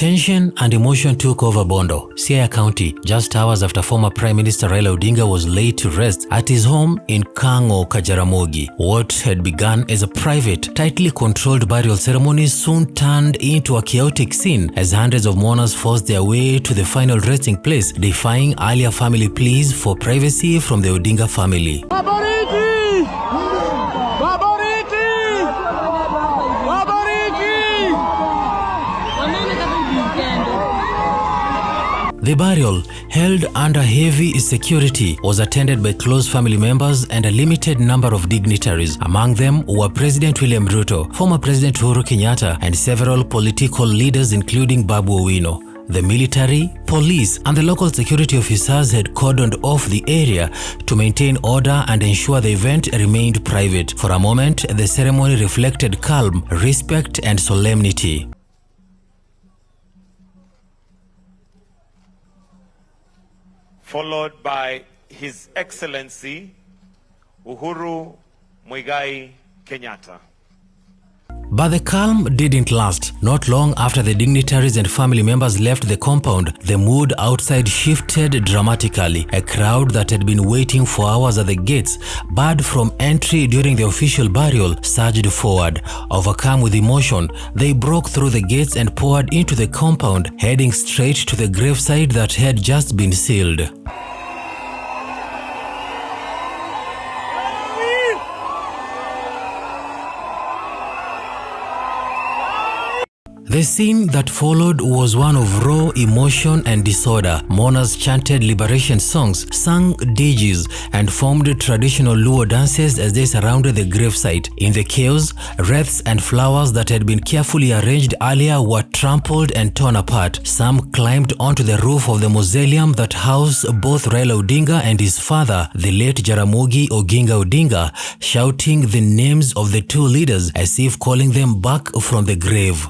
Tension and emotion took over Bondo, Siaya County, just hours after former Prime Minister Raila Odinga was laid to rest at his home in Kang'o Ka Jaramogi. What had begun as a private, tightly controlled burial ceremony soon turned into a chaotic scene as hundreds of mourners forced their way to the final resting place, defying earlier family pleas for privacy from the Odinga family. The burial, held under heavy security, was attended by close family members and a limited number of dignitaries. Among them were President William Ruto, former President Uhuru Kenyatta, and several political leaders including Babu. The military, police, and the local security officers had cordoned off the area to maintain order and ensure the event remained private. For a moment, the ceremony reflected calm, respect, and solemnity. Followed by His Excellency Uhuru Kenyatta. But the calm didn't last. Not long after the dignitaries and family members left the compound, the mood outside shifted dramatically. A crowd that had been waiting for hours at the gates, barred from entry during the official burial, surged forward. Overcome with emotion, they broke through the gates and poured into the compound, heading straight to the graveside that had just been sealed. The scene that followed was one of raw emotion and disorder. Mourners chanted liberation songs, sang dirges, and formed traditional Luo dances as they surrounded the gravesite. In the chaos, wreaths and flowers that had been carefully arranged earlier were trampled and torn apart. Some climbed onto the roof of the mausoleum that housed both Raila Odinga and his father, the late Jaramogi Oginga Odinga, shouting the names of the two leaders as if calling them back from the grave.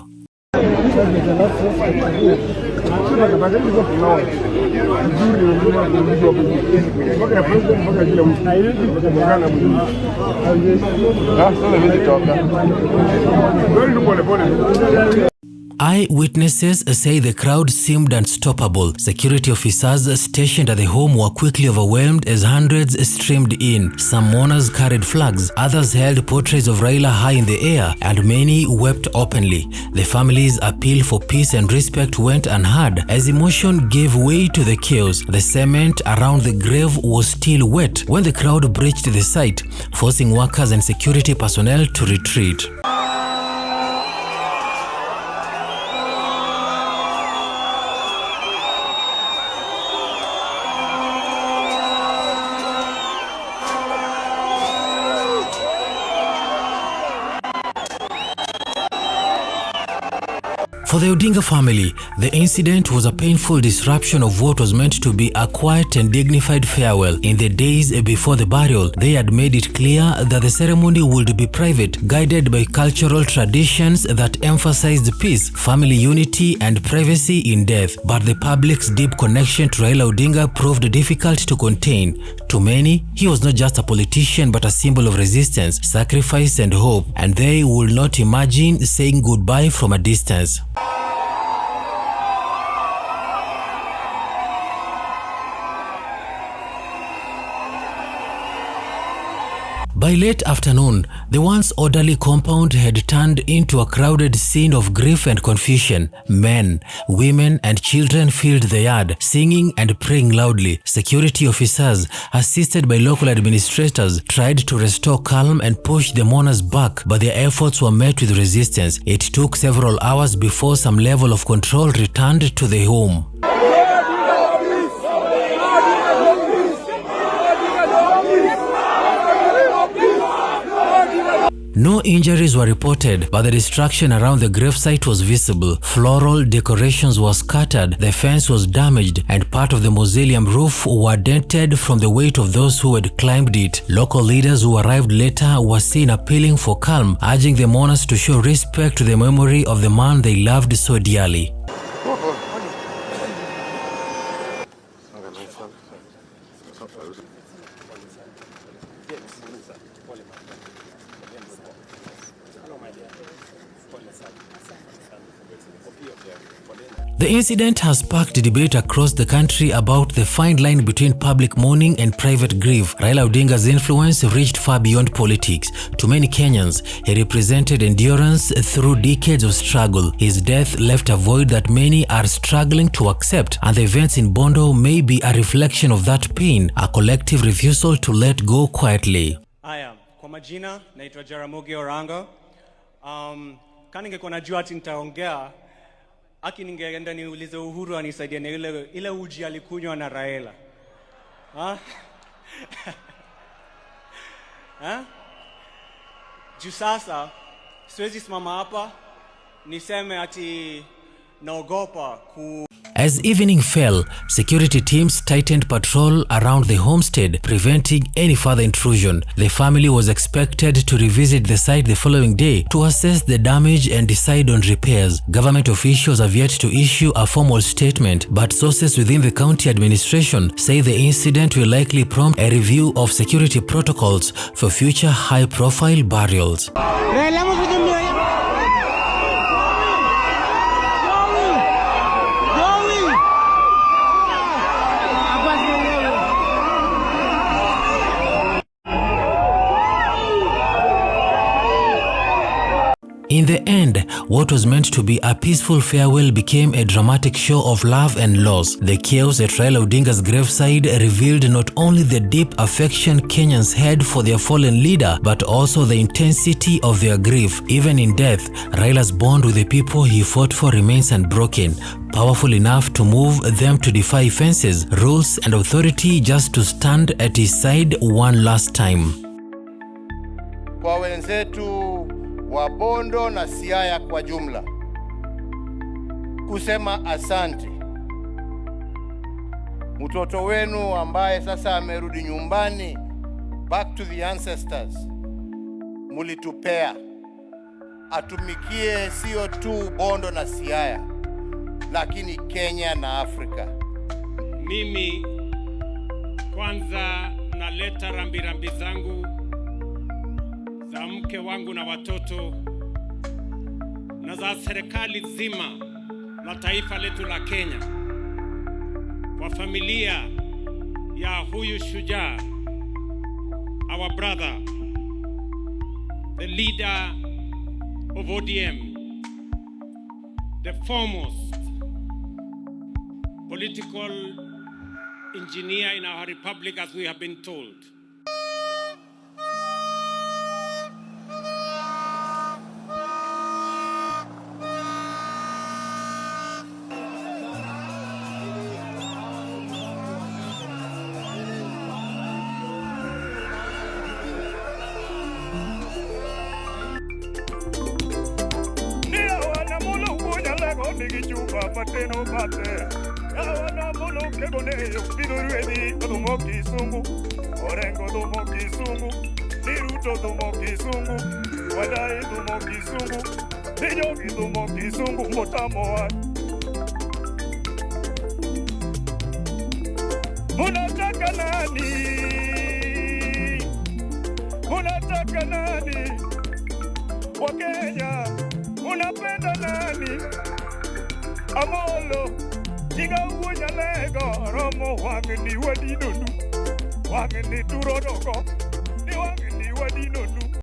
Eyewitnesses say the crowd seemed unstoppable. Security officers stationed at the home were quickly overwhelmed as hundreds streamed in. Some mourners carried flags, others held portraits of Raila high in the air, and many wept openly. The family's appeal for peace and respect went unheard as emotion gave way to the chaos. The cement around the grave was still wet when the crowd breached the site, forcing workers and security personnel to retreat. For the Odinga family, the incident was a painful disruption of what was meant to be a quiet and dignified farewell. In the days before the burial, they had made it clear that the ceremony would be private, guided by cultural traditions that emphasized peace, family unity, and privacy in death. But the public's deep connection to Raila Odinga proved difficult to contain. To many, he was not just a politician but a symbol of resistance, sacrifice, and hope, and they would not imagine saying goodbye from a distance. By late afternoon, the once orderly compound had turned into a crowded scene of grief and confusion. Men, women, and children filled the yard, singing and praying loudly. Security officers, assisted by local administrators, tried to restore calm and push the mourners back, but their efforts were met with resistance. It took several hours before some level of control returned to the home. No injuries were reported, but the destruction around the gravesite was visible. Floral decorations were scattered, the fence was damaged, and part of the mausoleum roof were dented from the weight of those who had climbed it. Local leaders who arrived later were seen appealing for calm, urging the mourners to show respect to the memory of the man they loved so dearly. The incident has sparked debate across the country about the fine line between public mourning and private grief. Raila Odinga's influence reached far beyond politics. To many Kenyans, he represented endurance through decades of struggle. His death left a void that many are struggling to accept, and the events in Bondo may be a reflection of that pain, a collective refusal to let go quietly. Aya, kwa majina naitwa Jaramogi Orango. Kama ningekuwa najua ati nitaongea, ningeenda niulize Uhuru anisaidie na ile uji alikunywa na Raila. Juu sasa siwezi simama hapa niseme ati naogopa ku. As evening fell, security teams tightened patrol around the homestead, preventing any further intrusion. The family was expected to revisit the site the following day to assess the damage and decide on repairs. Government officials have yet to issue a formal statement, but sources within the county administration say the incident will likely prompt a review of security protocols for future high-profile burials. In the end, what was meant to be a peaceful farewell became a dramatic show of love and loss. The chaos at Raila Odinga's graveside revealed not only the deep affection Kenyans had for their fallen leader, but also the intensity of their grief. Even in death, Raila's bond with the people he fought for remains unbroken, powerful enough to move them to defy fences, rules, and authority just to stand at his side one last time. Kwa wenzetu wa Bondo na Siaya kwa jumla, kusema asante. Mtoto wenu ambaye sasa amerudi nyumbani, back to the ancestors, mulitupea atumikie sio tu Bondo na Siaya, lakini Kenya na Afrika. Mimi kwanza naleta rambirambi zangu za mke wangu na watoto na za serikali zima la taifa letu la Kenya kwa familia ya huyu shujaa, our brother, the leader of ODM, the foremost political engineer in our republic, as we have been told. Pateno bate, awana molo kegoneyo, biduruedi domo kisungu, orengo domo kisungu, niruto domo kisungu, wadai domo kisungu, nijogi domo kisungu, motamoa. Unataka nani? Unataka nani? Wakenya, unapenda nani? Amolo, tiga uonya lego, romo wangeni wadinonu, wangeni turodoko, ni wangeni wadinonu.